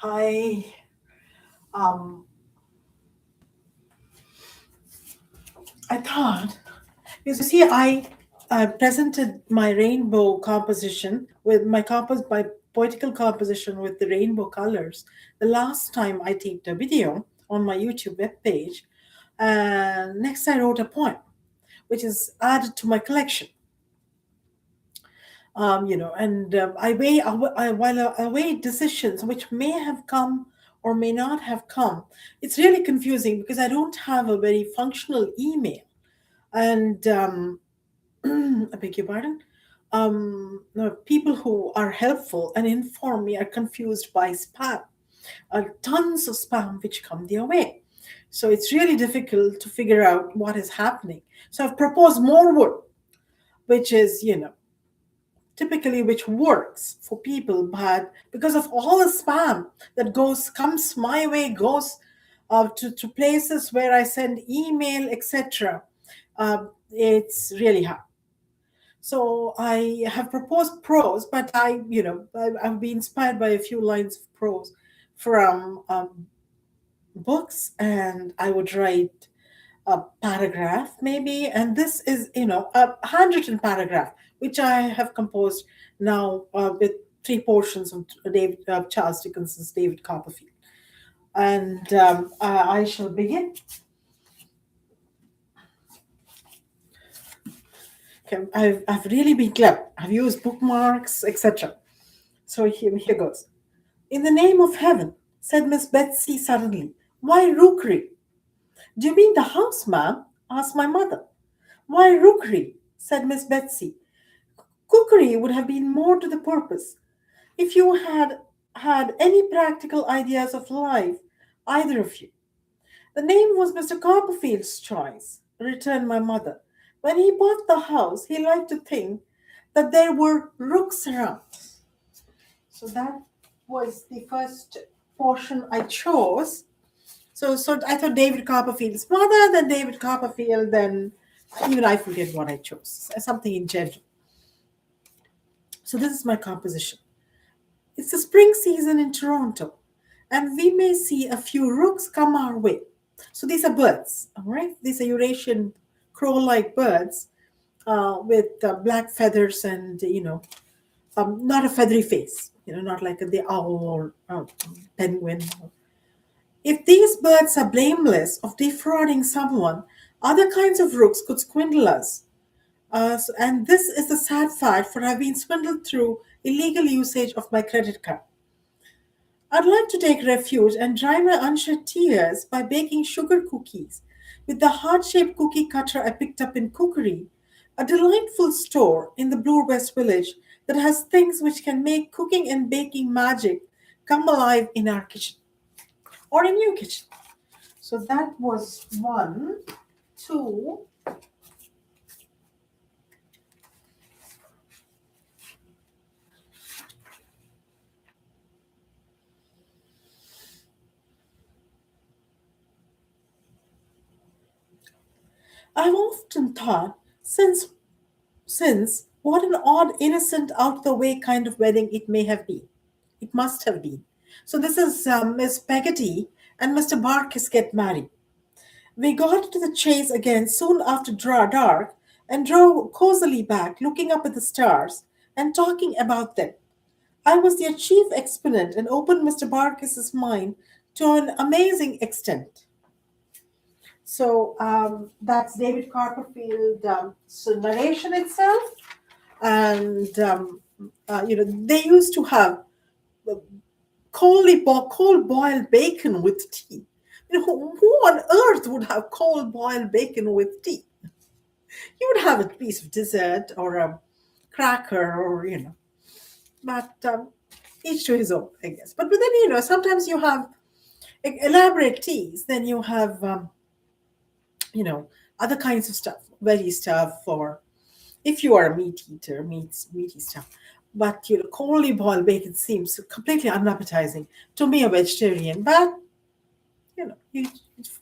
I um I thought, because you see, I presented my rainbow composition with my poetical composition with the rainbow colors the last time I taped a video on my YouTube webpage, and next I wrote a poem which is added to my collection. And while I weigh decisions which may have come or may not have come, it's really confusing because I don't have a very functional email. And I beg your pardon. No, people who are helpful and inform me are confused by spam. Tons of spam which come their way. So it's really difficult to figure out what is happening. So I've proposed more wood, which is, typically which works for people, but because of all the spam that comes my way, goes to places where I send email, etc., it's really hard. So I have proposed prose, but I've been inspired by a few lines of prose from books, and I would write a paragraph maybe, and this is a handwritten paragraph which I have composed now with three portions of Charles Dickens's David Copperfield, and I shall begin. Okay, I've really been clever. I've used bookmarks, etc. So here goes. In the name of heaven, said Miss Betsy suddenly, why rookery? Do you mean the house, ma'am? Asked my mother. Why rookery? Said Miss Betsy. Cookery would have been more to the purpose. If you had had any practical ideas of life, either of you. The name was Mr. Copperfield's choice, returned my mother. When he bought the house, he liked to think that there were rooks around. So that was the first portion I chose. So I thought David Copperfield's mother, then David Copperfield, then even I forget what I chose. Something in general. So this is my composition. It's the spring season in Toronto, and we may see a few rooks come our way. So these are birds, all right? These are Eurasian crow-like birds with black feathers and, not a feathery face, not like the owl or penguin. If these birds are blameless of defrauding someone, other kinds of rooks could swindle us. And this is the sad fact, for I've been swindled through illegal usage of my credit card. I'd like to take refuge and dry my unshed tears by baking sugar cookies with the heart-shaped cookie cutter I picked up in Cookery, a delightful store in the Blue West Village that has things which can make cooking and baking magic come alive in our kitchen or in your kitchen. So that was one, two. I've often thought, since what an odd, innocent, out the way kind of wedding it may have been. It must have been. So this is Miss Peggotty and Mr. Barkis get married. We got to the chase again soon after dark and drove cozily back, looking up at the stars and talking about them. I was their chief exponent and opened Mr. Barkis's mind to an amazing extent. So that's David Copperfield. So narration itself, and they used to have cold boiled bacon with tea. Who on earth would have cold boiled bacon with tea? You would have a piece of dessert or a cracker, or but each to his own, I guess. But then sometimes you have elaborate teas. Then you have you know other kinds of stuff, veggie stuff, or if you are a meat eater, meaty stuff. But coldly boiled bacon seems completely unappetizing to me, a vegetarian. But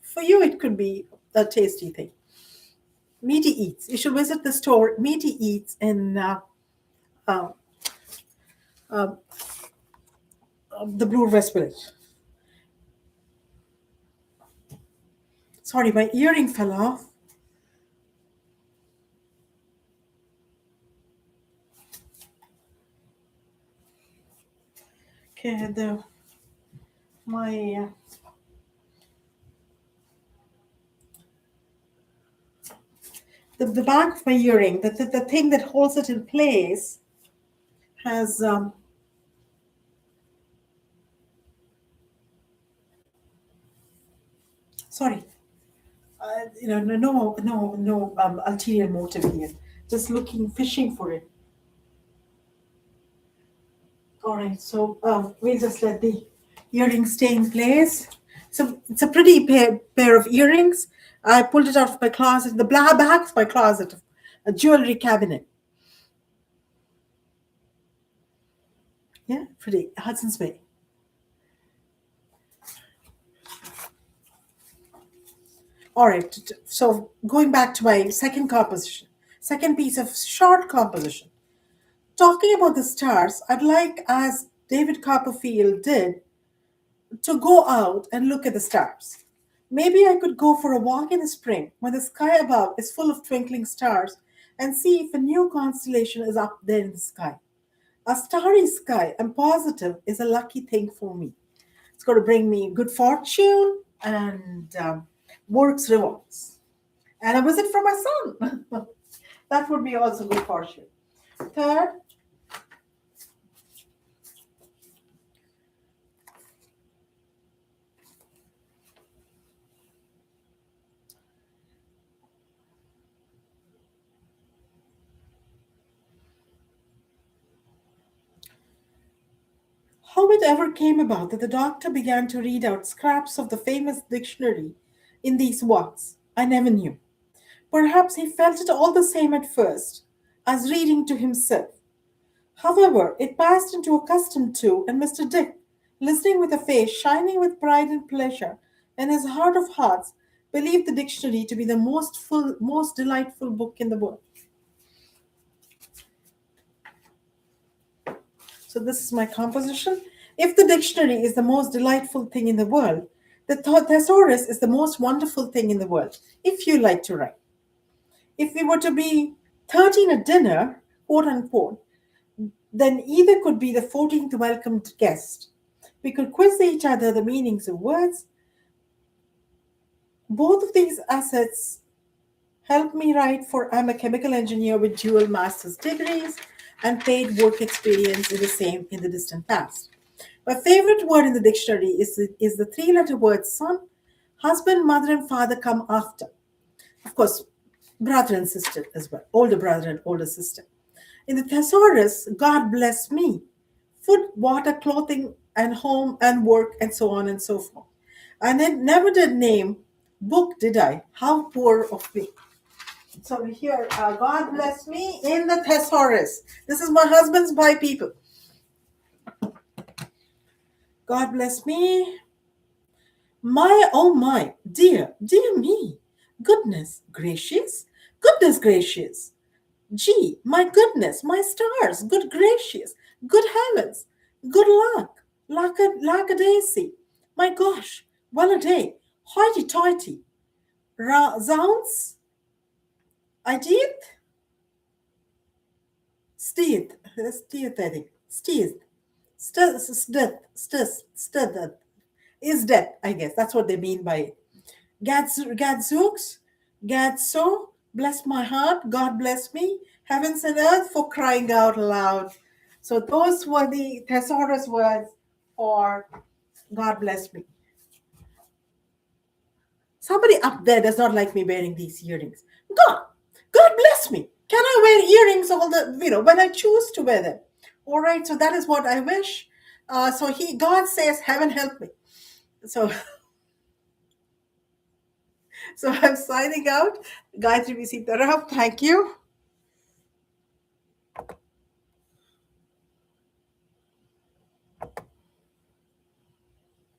for you, it could be a tasty thing. Meaty Eats. You should visit the store Meaty Eats in uh, the blue West Village. Sorry, my earring fell off. Okay, my the back of my earring, the thing that holds it in place has sorry, no ulterior motive here. Just looking, fishing for it. All right, so we'll just let the earrings stay in place. So it's a pretty pair of earrings. I pulled it out of my closet, the back of my closet, a jewelry cabinet. Yeah, pretty Hudson's Bay. All right, so going back to my second composition, second piece of short composition. Talking about the stars, I'd like, as David Copperfield did, to go out and look at the stars. Maybe I could go for a walk in the spring when the sky above is full of twinkling stars and see if a new constellation is up there in the sky. A starry sky, I'm positive, is a lucky thing for me. It's going to bring me good fortune and works rewards. And a visit from my son. That would be also good fortune. Third, how it ever came about that the doctor began to read out scraps of the famous dictionary in these walks, I never knew. Perhaps he felt it all the same at first, as reading to himself. However, it passed into a custom too, and Mr. Dick, listening with a face shining with pride and pleasure, in his heart of hearts, believed the dictionary to be the most delightful book in the world. So this is my composition. If the dictionary is the most delightful thing in the world, the thesaurus is the most wonderful thing in the world, if you like to write. If we were to be 13 at dinner, quote unquote, then either could be the 14th welcomed guest. We could quiz each other the meanings of words. Both of these assets help me write, for I'm a chemical engineer with dual master's degrees and paid work experience in the distant past. My favorite word in the dictionary is the three-letter word son. Husband, mother, and father come after. Of course, brother and sister as well, older brother and older sister. In the thesaurus, God bless me. Food, water, clothing, and home and work, and so on and so forth. And I never did name book, did I? How poor of me. So here, God bless me in the thesaurus. This is my husband's by people. God bless me. My, oh my, dear me. Goodness gracious. Gee, my goodness, my stars, good gracious, good heavens, good luck, lackadaisy, my gosh, well a day, hoity toity, zounds, I did, steeth, I think, steeth, stith, is death, I guess, that's what they mean by it. Gadzooks, Gadso, bless my heart, God bless me, heavens and earth, for crying out loud. So those were the thesaurus words for God bless me. Somebody up there does not like me wearing these earrings. God bless me. Can I wear earrings when I choose to wear them? All right, so that is what I wish. God says, heaven help me. So So I'm signing out. Gayatri Visi Taraf, thank you.